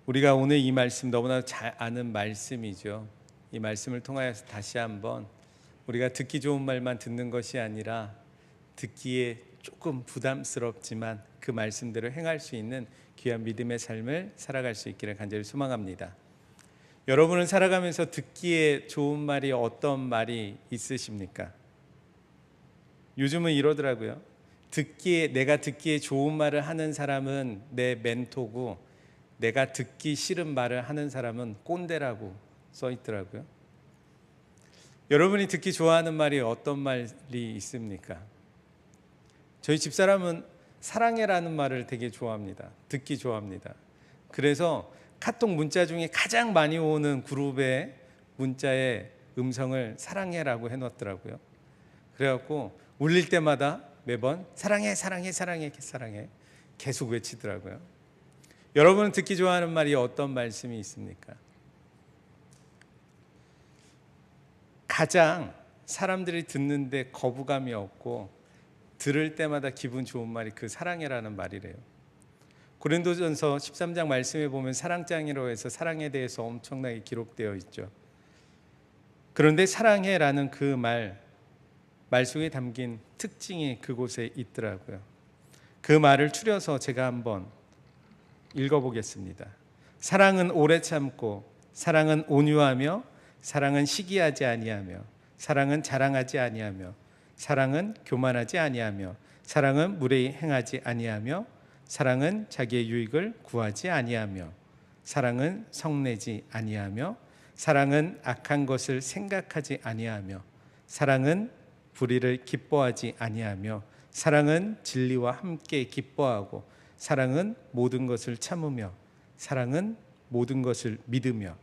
우리가 오늘 이 말씀 너무나 잘 아는 말씀이죠. 이 말씀을 통하여서 다시 한번 우리가 듣기 좋은 말만 듣는 것이 아니라 듣기에 조금 부담스럽지만 그 말씀대로 행할 수 있는 귀한 믿음의 삶을 살아갈 수 있기를 간절히 소망합니다. 여러분은 살아가면서 듣기에 좋은 말이 어떤 말이 있으십니까? 요즘은 이러더라고요. 내가 듣기에 좋은 말을 하는 사람은 내 멘토고 내가 듣기 싫은 말을 하는 사람은 꼰대라고 써 있더라고요. 여러분이 듣기 좋아하는 말이 어떤 말이 있습니까? 저희 집사람은 사랑해라는 말을 되게 좋아합니다. 듣기 좋아합니다. 그래서 카톡 문자 중에 가장 많이 오는 그룹의 문자에 음성을 사랑해라고 해놨더라고요. 그래갖고 울릴 때마다 매번 사랑해 사랑해 사랑해 사랑해 계속 외치더라고요. 여러분은 듣기 좋아하는 말이 어떤 말씀이 있습니까? 가장 사람들이 듣는데 거부감이 없고 들을 때마다 기분 좋은 말이 그 사랑해라는 말이래요. 고린도전서 13장 말씀에 보면 사랑장이라고 해서 사랑에 대해서 엄청나게 기록되어 있죠. 그런데 사랑해라는 그 말 속에 담긴 특징이 그곳에 있더라고요. 그 말을 추려서 제가 한번 읽어보겠습니다. 사랑은 오래 참고, 사랑은 온유하며, 사랑은 시기하지 아니하며, 사랑은 자랑하지 아니하며, 사랑은 교만하지 아니하며, 사랑은 무례히 행하지 아니하며, 사랑은 자기의 유익을 구하지 아니하며, 사랑은 성내지 아니하며, 사랑은 악한 것을 생각하지 아니하며, 사랑은 불의를 기뻐하지 아니하며, 사랑은 진리와 함께 기뻐하고, 사랑은 모든 것을 참으며, 사랑은 모든 것을 믿으며,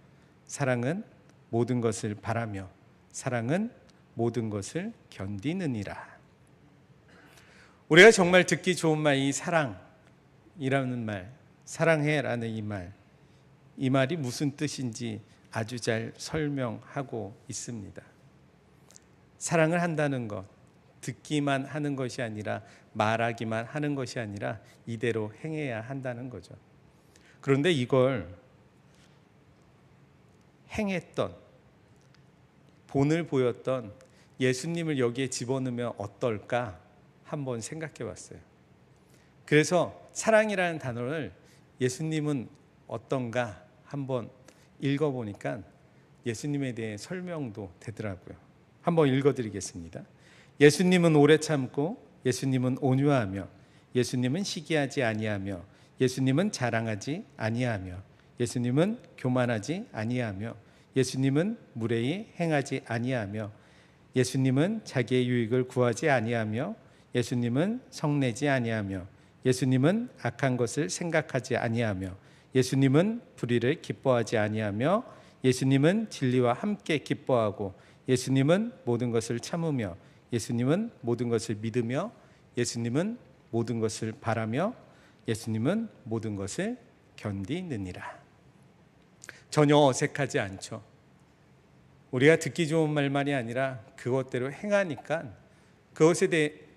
사랑은 모든 것을 바라며, 사랑은 모든 것을 견디느니라. 우리가 정말 듣기 좋은 말, 이 사랑이라는 말, 사랑해라는 이 말이 무슨 뜻인지 아주 잘 설명하고 있습니다. 사랑을 한다는 것, 듣기만 하는 것이 아니라 말하기만 하는 것이 아니라 이대로 행해야 한다는 거죠. 그런데 이걸 행했던, 본을 보였던 예수님을 여기에 집어넣으면 어떨까 한번 생각해 봤어요. 그래서 사랑이라는 단어를 예수님은 어떤가 한번 읽어보니까 예수님에 대해 설명도 되더라고요. 한번 읽어드리겠습니다. 예수님은 오래 참고, 예수님은 온유하며, 예수님은 시기하지 아니하며, 예수님은 자랑하지 아니하며, 예수님은 교만하지 아니하며, 예수님은 무례히 행하지 아니하며, 예수님은 자기의 유익을 구하지 아니하며, 예수님은 성내지 아니하며, 예수님은 악한 것을 생각하지 아니하며, 예수님은 불의를 기뻐하지 아니하며, 예수님은 진리와 함께 기뻐하고, 예수님은 모든 것을 참으며, 예수님은 모든 것을 믿으며, 예수님은 모든 것을 바라며, 예수님은 모든 것을 견디느니라. 전혀 어색하지 않죠. 우리가 듣기 좋은 말만이 아니라 그것대로 행하니까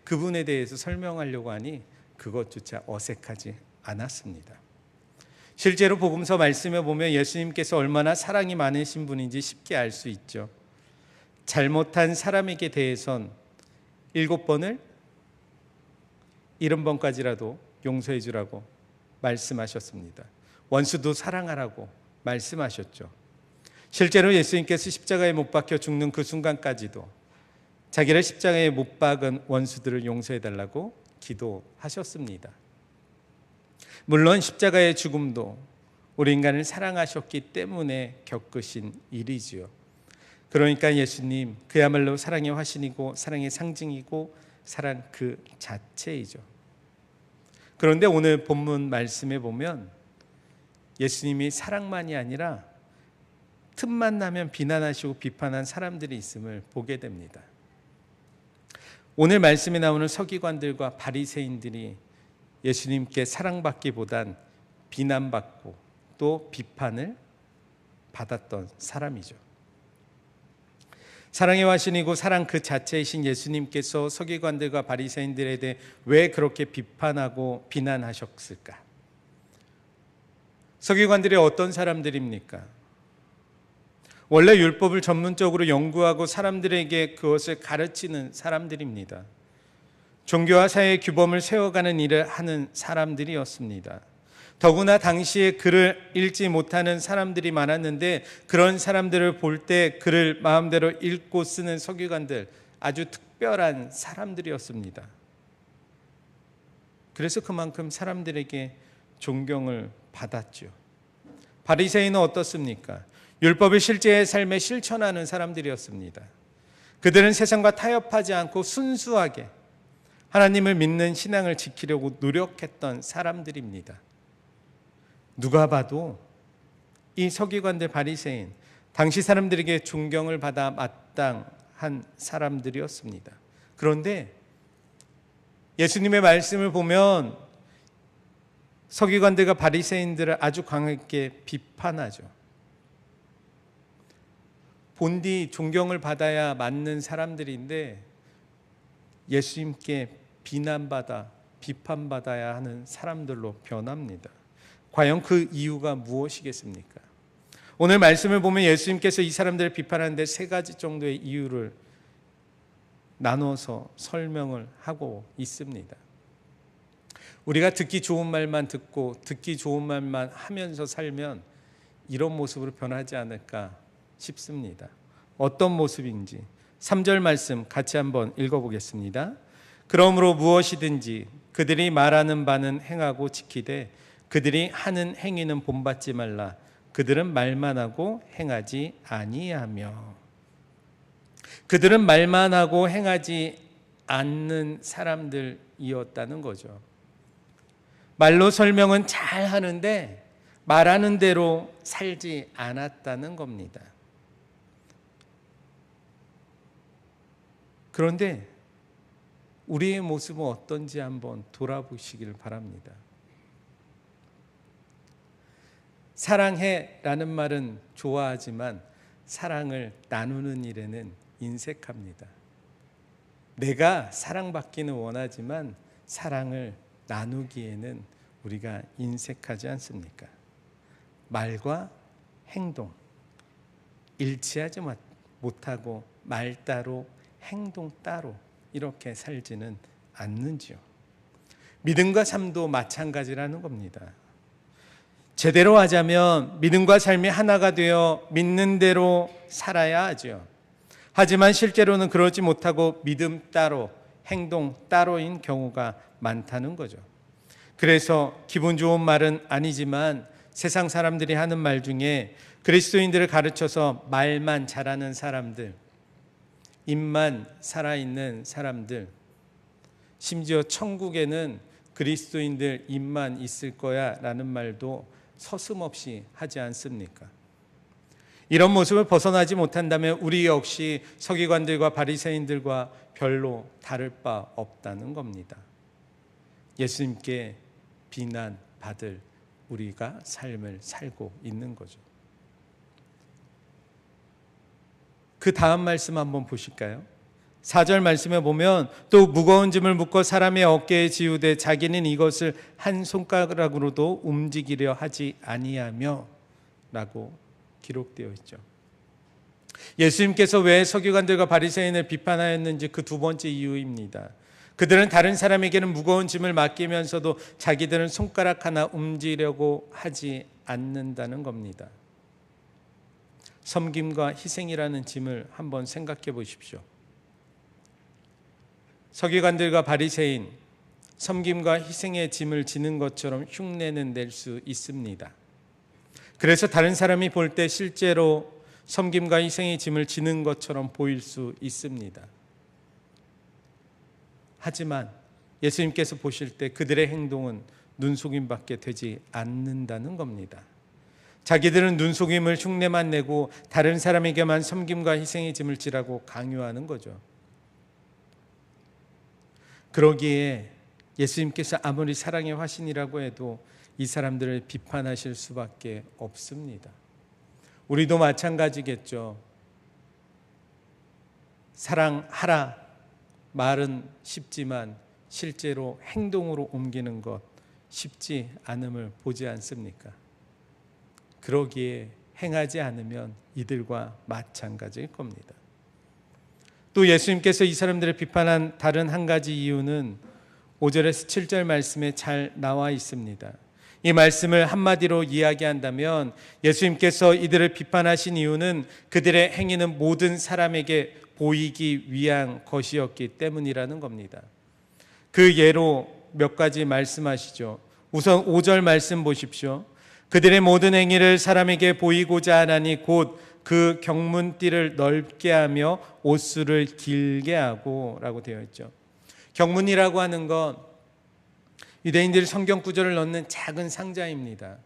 그분에 대해서 설명하려고 하니 그것조차 어색하지 않았습니다. 실제로 복음서 말씀에 보면 예수님께서 얼마나 사랑이 많으신 분인지 쉽게 알 수 있죠. 잘못한 사람에게 대해선 7번을 70번까지라도 용서해 주라고 말씀하셨습니다. 원수도 사랑하라고 말씀하셨죠. 실제로 예수님께서 십자가에 못 박혀 죽는 그 순간까지도 자기를 십자가에 못 박은 원수들을 용서해 달라고 기도하셨습니다. 물론 십자가의 죽음도 우리 인간을 사랑하셨기 때문에 겪으신 일이지요. 그러니까 예수님 그야말로 사랑의 화신이고 사랑의 상징이고 사랑 그 자체이죠. 그런데 오늘 본문 말씀에 보면 예수님이 사랑만이 아니라 틈만 나면 비난하시고 비판한 사람들이 있음을 보게 됩니다. 오늘 말씀에 나오는 서기관들과 바리새인들이 예수님께 사랑받기보단 비난받고 또 비판을 받았던 사람이죠. 사랑의 화신이고 사랑 그 자체이신 예수님께서 서기관들과 바리새인들에 대해 왜 그렇게 비판하고 비난하셨을까? 서기관들이 어떤 사람들입니까? 원래 율법을 전문적으로 연구하고 사람들에게 그것을 가르치는 사람들입니다. 종교와 사회의 규범을 세워가는 일을 하는 사람들이었습니다. 더구나 당시에 글을 읽지 못하는 사람들이 많았는데 그런 사람들을 볼 때 글을 마음대로 읽고 쓰는 서기관들, 아주 특별한 사람들이었습니다. 그래서 그만큼 사람들에게 존경을 받았죠. 바리새인은 어떻습니까? 율법을 실제의 삶에 실천하는 사람들이었습니다. 그들은 세상과 타협하지 않고 순수하게 하나님을 믿는 신앙을 지키려고 노력했던 사람들입니다. 누가 봐도 이 서기관들 바리새인, 당시 사람들에게 존경을 받아 마땅한 사람들이었습니다. 그런데 예수님의 말씀을 보면 서기관들과 바리새인들을 아주 강하게 비판하죠. 본디 존경을 받아야 맞는 사람들인데 예수님께 비난받아 비판받아야 하는 사람들로 변합니다. 과연 그 이유가 무엇이겠습니까? 오늘 말씀을 보면 예수님께서 이 사람들을 비판하는데 세 가지 정도의 이유를 나눠서 설명을 하고 있습니다. 우리가 듣기 좋은 말만 듣고 듣기 좋은 말만 하면서 살면 이런 모습으로 변하지 않을까 싶습니다. 어떤 모습인지 3절 말씀 같이 한번 읽어보겠습니다. 그러므로 무엇이든지 그들이 말하는 바는 행하고 지키되 그들이 하는 행위는 본받지 말라. 그들은 말만 하고 행하지 아니하며. 그들은 말만 하고 행하지 않는 사람들이었다는 거죠. 말로 설명은 잘 하는데 말하는 대로 살지 않았다는 겁니다. 그런데 우리의 모습은 어떤지 한번 돌아보시길 바랍니다. 사랑해라는 말은 좋아하지만 사랑을 나누는 일에는 인색합니다. 내가 사랑받기는 원하지만 사랑을 나누기에는 우리가 인색하지 않습니까? 말과 행동 일치하지 못하고 말 따로 행동 따로 이렇게 살지는 않는지요. 믿음과 삶도 마찬가지라는 겁니다. 제대로 하자면 믿음과 삶이 하나가 되어 믿는 대로 살아야 하죠. 하지만 실제로는 그러지 못하고 믿음 따로 행동 따로인 경우가 많다는 거죠. 그래서 기분 좋은 말은 아니지만 세상 사람들이 하는 말 중에 그리스도인들을 가르쳐서 말만 잘하는 사람들, 입만 살아있는 사람들, 심지어 천국에는 그리스도인들 입만 있을 거야 라는 말도 서슴없이 하지 않습니까? 이런 모습을 벗어나지 못한다면 우리 역시 서기관들과 바리새인들과 별로 다를 바 없다는 겁니다. 예수님께 비난받을 우리가 삶을 살고 있는 거죠. 그 다음 말씀 한번 보실까요? 4절 말씀에 보면 또 무거운 짐을 묶어 사람의 어깨에 지우되 자기는 이것을 한 손가락으로도 움직이려 하지 아니하며 라고 기록되어 있죠. 예수님께서 왜 서기관들과 바리새인을 비판하였는지 그 두 번째 이유입니다. 그들은 다른 사람에게는 무거운 짐을 맡기면서도 자기들은 손가락 하나 움직이려고 하지 않는다는 겁니다. 섬김과 희생이라는 짐을 한번 생각해 보십시오. 서기관들과 바리새인, 섬김과 희생의 짐을 지는 것처럼 흉내는 낼 수 있습니다. 그래서 다른 사람이 볼 때 실제로 섬김과 희생의 짐을 지는 것처럼 보일 수 있습니다. 하지만 예수님께서 보실 때 그들의 행동은 눈속임밖에 되지 않는다는 겁니다. 자기들은 눈속임을 흉내만 내고 다른 사람에게만 섬김과 희생의 짐을 지라고 강요하는 거죠. 그러기에 예수님께서 아무리 사랑의 화신이라고 해도 이 사람들을 비판하실 수밖에 없습니다. 우리도 마찬가지겠죠. 사랑하라 말은 쉽지만 실제로 행동으로 옮기는 것 쉽지 않음을 보지 않습니까? 그러기에 행하지 않으면 이들과 마찬가지일 겁니다. 또 예수님께서 이 사람들을 비판한 다른 한 가지 이유는 5절에서 7절 말씀에 잘 나와 있습니다. 이 말씀을 한마디로 이야기한다면 예수님께서 이들을 비판하신 이유는 그들의 행위는 모든 사람에게 보이기 위한 것이었기 때문이라는 겁니다. 그 예로 몇 가지 말씀하시죠. 우선 5절 말씀 보십시오. 그들의 모든 행위를 사람에게 보이고자 하나니 곧 그 경문띠를 넓게 하며 옷수를 길게 하고 라고 되어 있죠. 경문이라고 하는 건 유대인들이 성경 구절을 넣는 작은 상자입니다.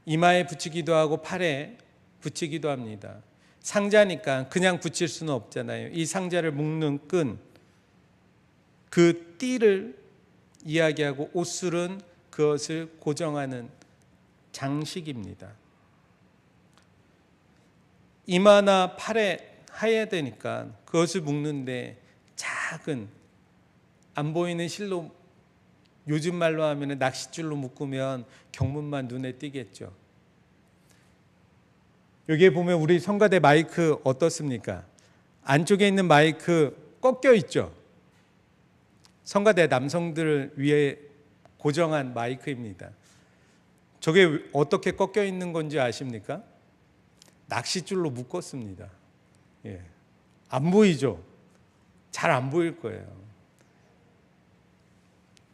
이마에 붙이기도 하고 팔에 붙이기도 합니다. 상자니까 그냥 붙일 수는 없잖아요. 이 상자를 묶는 끈, 그 띠를 이야기하고 옷술은 그것을 고정하는 장식입니다. 이마나 팔에 해야 되니까 그것을 묶는데 작은 안 보이는 실로, 요즘 말로 하면 낚싯줄로 묶으면 경문만 눈에 띄겠죠. 여기에 보면 우리 성가대 마이크 어떻습니까? 안쪽에 있는 마이크 꺾여 있죠. 성가대 남성들을 위해 고정한 마이크입니다. 저게 어떻게 꺾여 있는 건지 아십니까? 낚싯줄로 묶었습니다. 예. 안 보이죠? 잘 안 보일 거예요.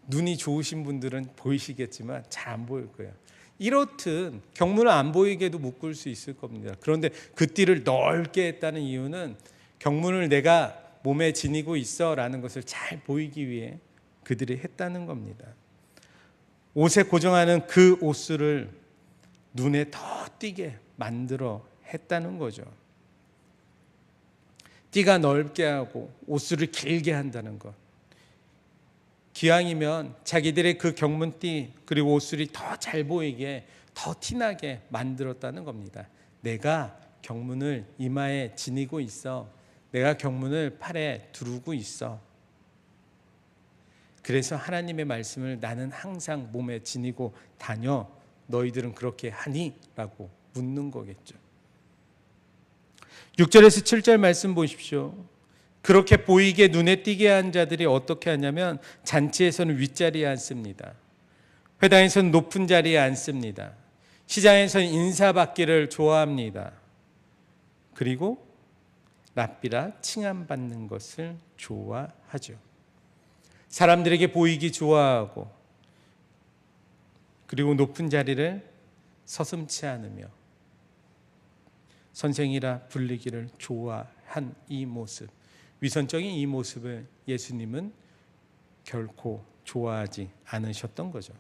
눈이 좋으신 분들은 보이시겠지만 잘 안 보일 거예요. 이렇듯 경문을 안 보이게도 묶을 수 있을 겁니다. 그런데 그 띠를 넓게 했다는 이유는 경문을 내가 몸에 지니고 있어 라는 것을 잘 보이기 위해 그들이 했다는 겁니다. 옷에 고정하는 그 옷수를 눈에 더 띄게 만들어 했다는 거죠. 띠가 넓게 하고 옷수를 길게 한다는 것. 기왕이면 자기들의 그 경문띠 그리고 옷술이 더 잘 보이게 더 티나게 만들었다는 겁니다. 내가 경문을 이마에 지니고 있어. 내가 경문을 팔에 두르고 있어. 그래서 하나님의 말씀을 나는 항상 몸에 지니고 다녀. 너희들은 그렇게 하니? 라고 묻는 거겠죠. 6절에서 7절 말씀 보십시오. 그렇게 보이게 눈에 띄게 한 자들이 어떻게 하냐면 잔치에서는 윗자리에 앉습니다. 회당에서는 높은 자리에 앉습니다. 시장에서는 인사받기를 좋아합니다. 그리고 랍비라 칭함받는 것을 좋아하죠. 사람들에게 보이기 좋아하고 그리고 높은 자리를 서슴지 않으며 선생이라 불리기를 좋아한 이 모습, 위선적인 이 모습을 예수님은 결코 좋아하지 않으셨던 거죠.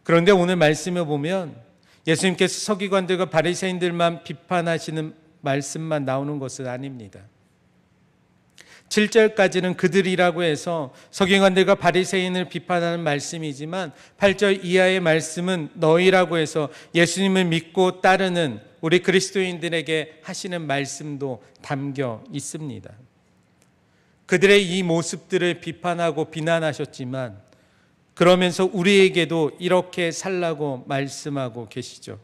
그런데 오늘 말씀을 보면 예수님께서 서기관들과 바리새인들만 비판하시는 말씀만 나오는 것은 아닙니다. 7절까지는 그들이라고 해서 서기관들과 바리새인을 비판하는 말씀이지만 8절 이하의 말씀은 너희라고 해서 예수님을 믿고 따르는 우리 그리스도인들에게 하시는 말씀도 담겨 있습니다. 그들의 이 모습들을 비판하고 비난하셨지만 그러면서 우리에게도 이렇게 살라고 말씀하고 계시죠.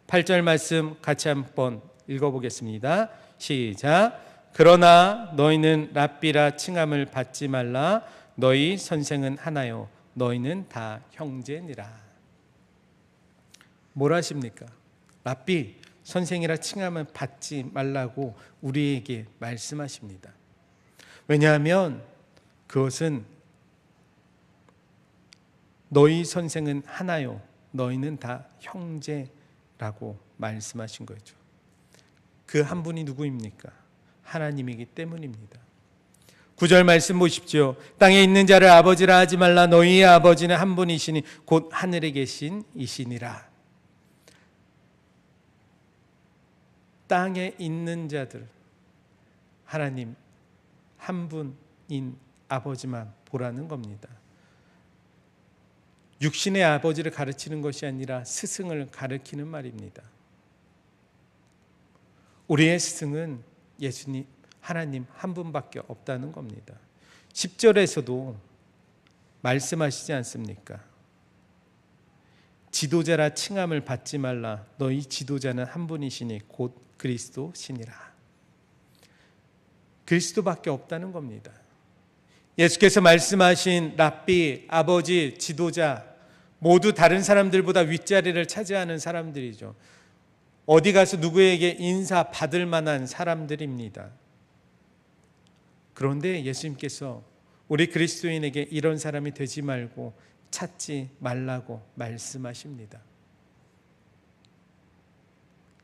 8절 말씀 같이 한번 읽어보겠습니다. 시작. 그러나 너희는 랍비라 칭함을 받지 말라. 너희 선생은 하나요. 너희는 다 형제니라. 뭘 하십니까? 랍비, 선생이라 칭함을 받지 말라고 우리에게 말씀하십니다. 왜냐하면 그것은 너희 선생은 하나요. 너희는 다 형제라고 말씀하신 거죠. 그 한 분이 누구입니까? 하나님이기 때문입니다. 9절 말씀 보십시오. 땅에 있는 자를 아버지라 하지 말라. 너희의 아버지는 한 분이시니 곧 하늘에 계신 이시니라. 땅에 있는 자들, 하나님 한 분인 아버지만 보라는 겁니다. 육신의 아버지를 가르치는 것이 아니라 스승을 가르치는 말입니다. 우리의 스승은 예수님, 하나님 한 분밖에 없다는 겁니다. 10절에서도 말씀하시지 않습니까? 지도자라 칭함을 받지 말라. 너희 지도자는 한 분이시니 곧 그리스도시니라. 그리스도밖에 없다는 겁니다. 예수께서 말씀하신 랍비, 아버지, 지도자 모두 다른 사람들보다 윗자리를 차지하는 사람들이죠. 어디 가서 누구에게 인사 받을 만한 사람들입니다. 그런데 예수님께서 우리 그리스도인에게 이런 사람이 되지 말고 찾지 말라고 말씀하십니다.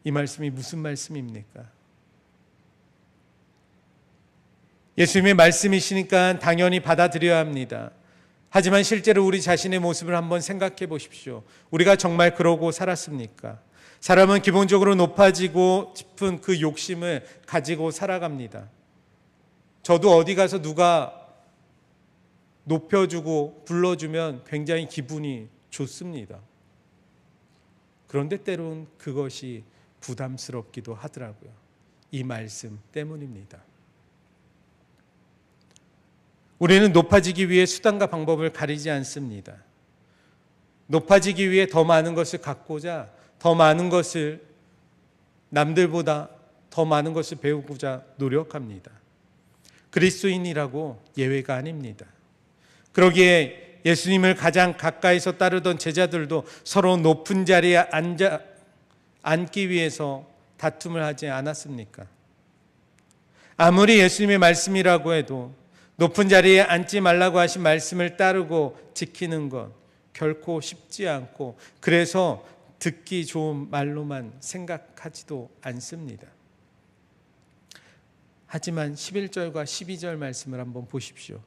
이 말씀이 무슨 말씀입니까? 예수님의 말씀이시니까 당연히 받아들여야 합니다. 하지만 실제로 우리 자신의 모습을 한번 생각해 보십시오. 우리가 정말 그러고 살았습니까? 사람은 기본적으로 높아지고 싶은 그 욕심을 가지고 살아갑니다. 저도 어디 가서 누가 높여주고 불러주면 굉장히 기분이 좋습니다. 그런데 때론 그것이 부담스럽기도 하더라고요. 이 말씀 때문입니다. 우리는 높아지기 위해 수단과 방법을 가리지 않습니다. 높아지기 위해 더 많은 것을 갖고자, 더 많은 것을 남들보다 더 많은 것을 배우고자 노력합니다. 그리스도인이라고 예외가 아닙니다. 그러기에 예수님을 가장 가까이서 따르던 제자들도 서로 높은 자리에 앉기 위해서 다툼을 하지 않았습니까? 아무리 예수님의 말씀이라고 해도 높은 자리에 앉지 말라고 하신 말씀을 따르고 지키는 것 결코 쉽지 않고, 그래서 듣기 좋은 말로만 생각하지도 않습니다. 하지만 11절과 12절 말씀을 한번 보십시오.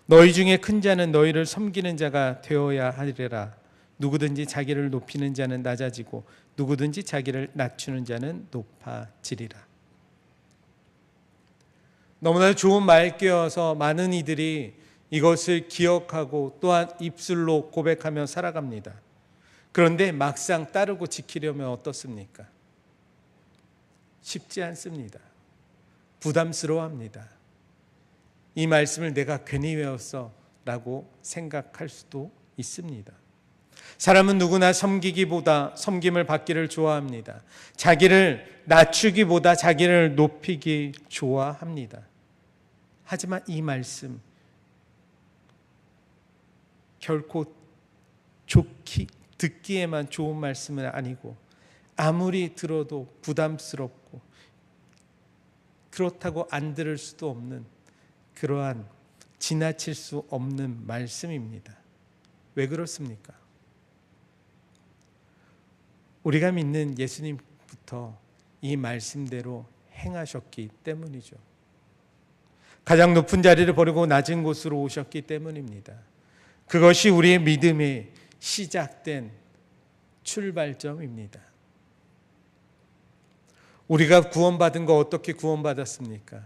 너희 중에 큰 자는 너희를 섬기는 자가 되어야 하리라. 누구든지 자기를 높이는 자는 낮아지고 누구든지 자기를 낮추는 자는 높아지리라. 너무나 좋은 말귀여서 많은 이들이 이것을 기억하고 또한 입술로 고백하며 살아갑니다. 그런데 막상 따르고 지키려면 어떻습니까? 쉽지 않습니다. 부담스러워합니다. 이 말씀을 내가 괜히 외웠어 라고 생각할 수도 있습니다. 사람은 누구나 섬기기보다 섬김을 받기를 좋아합니다. 자기를 낮추기보다 자기를 높이기 좋아합니다. 하지만 이 말씀 결코 듣기에만 좋은 말씀은 아니고, 아무리 들어도 부담스럽고 그렇다고 안 들을 수도 없는 그러한 지나칠 수 없는 말씀입니다. 왜 그렇습니까? 우리가 믿는 예수님부터 이 말씀대로 행하셨기 때문이죠. 가장 높은 자리를 버리고 낮은 곳으로 오셨기 때문입니다. 그것이 우리의 믿음의 시작된 출발점입니다. 우리가 구원받은 거 어떻게 구원받았습니까?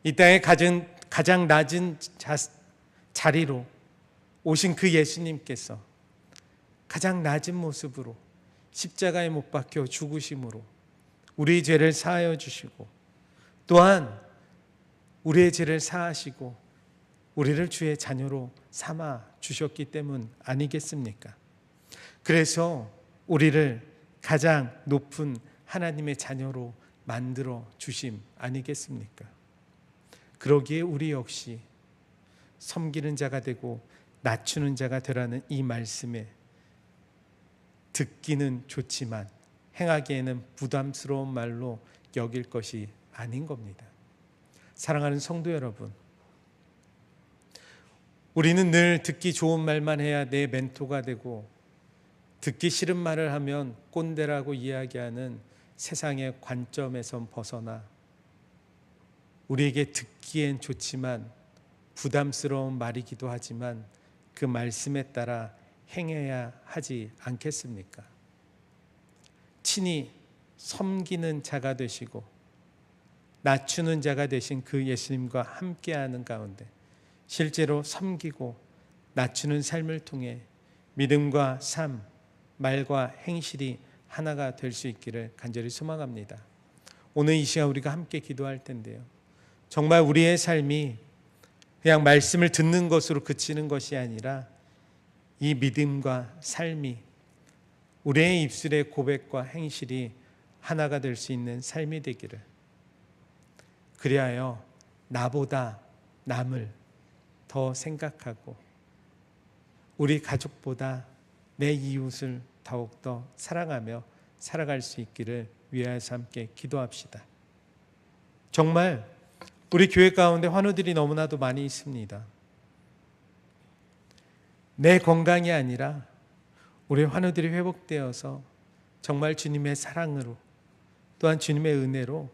이 땅에 가장 낮은 자리로 오신 그 예수님께서 가장 낮은 모습으로 십자가에 못 박혀 죽으심으로 우리의 죄를 사하여 주시고, 또한 우리의 죄를 사하시고 우리를 주의 자녀로 삼아 주셨기 때문 아니겠습니까? 그래서 우리를 가장 높은 하나님의 자녀로 만들어 주심 아니겠습니까? 그러기에 우리 역시 섬기는 자가 되고 낮추는 자가 되라는 이 말씀에 듣기는 좋지만 행하기에는 부담스러운 말로 여길 것이 아닌 겁니다. 사랑하는 성도 여러분, 우리는 늘 듣기 좋은 말만 해야 내 멘토가 되고, 듣기 싫은 말을 하면 꼰대라고 이야기하는 세상의 관점에선 벗어나 우리에게 듣기엔 좋지만 부담스러운 말이기도 하지만 그 말씀에 따라 행해야 하지 않겠습니까? 친히 섬기는 자가 되시고 낮추는 자가 되신 그 예수님과 함께하는 가운데 실제로 섬기고 낮추는 삶을 통해 믿음과 삶, 말과 행실이 하나가 될 수 있기를 간절히 소망합니다. 오늘 이 시간 우리가 함께 기도할 텐데요, 정말 우리의 삶이 그냥 말씀을 듣는 것으로 그치는 것이 아니라 이 믿음과 삶이 우리의 입술의 고백과 행실이 하나가 될 수 있는 삶이 되기를. 그리하여 나보다 남을 더 생각하고 우리 가족보다 내 이웃을 더욱더 사랑하며 살아갈 수 있기를 위하여서 함께 기도합시다. 정말 우리 교회 가운데 환우들이 너무나도 많이 있습니다. 내 건강이 아니라 우리 환우들이 회복되어서 정말 주님의 사랑으로 또한 주님의 은혜로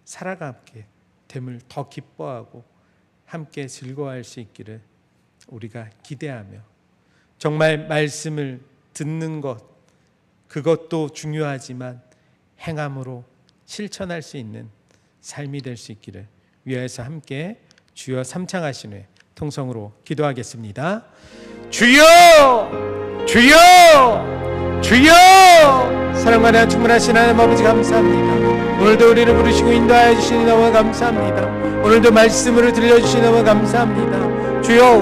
살아가게 됨을 더 기뻐하고 함께 즐거워할 수 있기를 우리가 기대하며, 정말 말씀을 듣는 것 그것도 중요하지만 행함으로 실천할 수 있는 삶이 될 수 있기를 위하여서 함께 주여 삼창하신 후에 통성으로 기도하겠습니다. 주여 주여 주여. 사랑과 은혜가 충만하신 하나님 아버지 감사합니다. 오늘도 우리를 부르시고 인도하여 주시니 너무 감사합니다. 오늘도 말씀으로 들려주시니 너무 감사합니다. 주여